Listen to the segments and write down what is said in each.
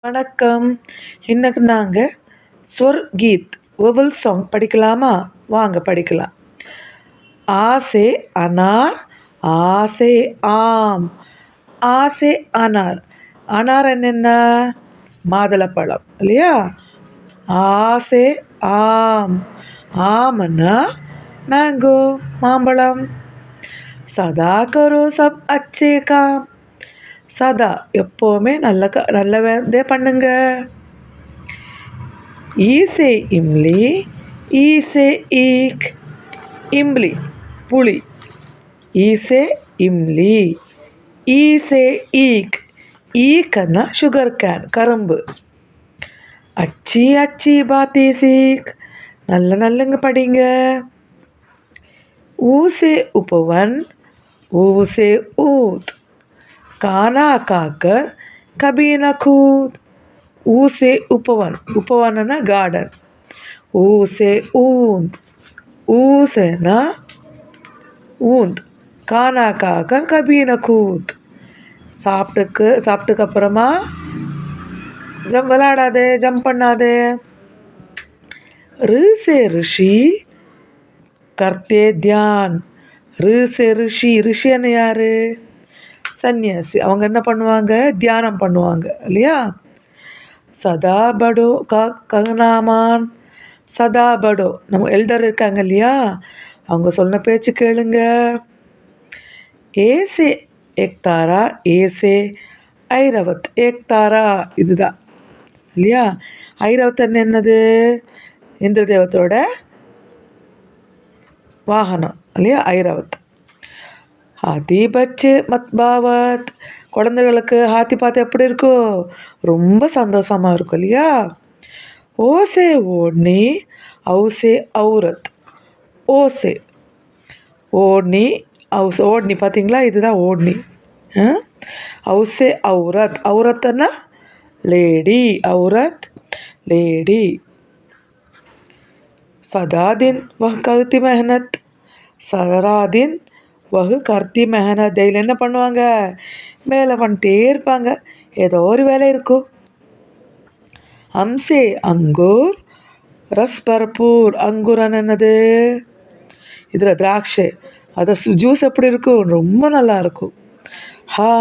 வணக்கம். இன்னைக்கு நாங்கள் ஸ்வர் கீத் வவல் சாங் படிக்கலாமா? வாங்க படிக்கலாம். ஆசே அனார் ஆசே ஆம் ஆசே அனார். அனார் என்னென்ன? மாதுளப்பழம் இல்லையா? ஆசே ஆம். ஆம்னா மேங்கோ மாம்பழம். சதா கரோ சப் அச்சே காம். சதா எப்போவுமே நல்லதே பண்ணுங்க. ஈசே இம்லி ஈசே ஈக். இம்லி புளி. ஈசே இம்லி ஈசே ஈக். ஈக்கன்னா சுகர் கேன் கரும்பு. அச்சி அச்சி பாத்தி சீக். நல்லங்க படிங்க. ஊசே உபவன் ஊசே ஊத். கானா காக்கர் கபி ந கூத். ஊசே உபவன். உபவன்னா கார்டன். ஊசே ஊந்த். ஊசேனா ஊந்த். கானா காக்கர் கபி ந கூத். சாப்பிட்டுக்கு அப்புறமா விளையாடாதே, ஜம்ப் பண்ணாதே. ரிசே ரிஷி கர்த்தே தியான். ரிசே ரிஷி. ரிஷின்னு யாரு? சன்னியாசி. அவங்க என்ன பண்ணுவாங்க? தியானம் பண்ணுவாங்க இல்லையா? சதா படோ ககனாமான். சதா படோ நம்ம எல்டர் இருக்காங்க இல்லையா? அவங்க சொன்ன பேச்சு கேளுங்க. ஏசே ஏக் தாரா ஏசே ஐரவத். ஏக் தாரா இதுதான் இல்லையா? ஐரவத்தன் என்னது? இந்திர தேவத்தோட வாகனம் இல்லையா? ஐரவத். ஹாத்தி பச்சே மத் பாவத். குழந்தைகளுக்கு ஹாத்தி பார்த்து எப்படி இருக்கும்? ரொம்ப சந்தோஷமாக இருக்கும் இல்லையா? ஓசே ஓட்னி ஔசே ஔரத். ஓசே ஓட்னி ஔஸ். ஓட்னி பார்த்தீங்களா? இதுதான் ஓட்னி. ஔசே ஔரத். ஔரத்னா லேடி. ஔரத் லேடி. சதா தின் வஹ் கர்த்தி மெஹனத். சதா தின் வஹு கர்த்தி மெஹனத். டெய்லி என்ன பண்ணுவாங்க? வேலை பண்ணிட்டே இருப்பாங்க. ஏதோ ஒரு வேலை இருக்கும். ஹம்சே அங்கூர் ரஸ் பர்பூர். அங்கூரன் என்னது? இதில் திராட்சை. அதை ஜூஸ் எப்படி இருக்கும்? ரொம்ப நல்லா இருக்கும். ஹா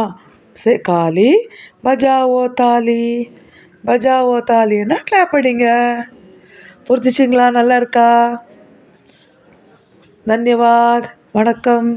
சே காலி பஜாவோ தாலி. பஜாவோ தாலின்னா கிளாப் அடிங்க. புரிஞ்சிச்சிங்களா? நல்லா இருக்கா? தன்யவாத். வணக்கம்.